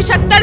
75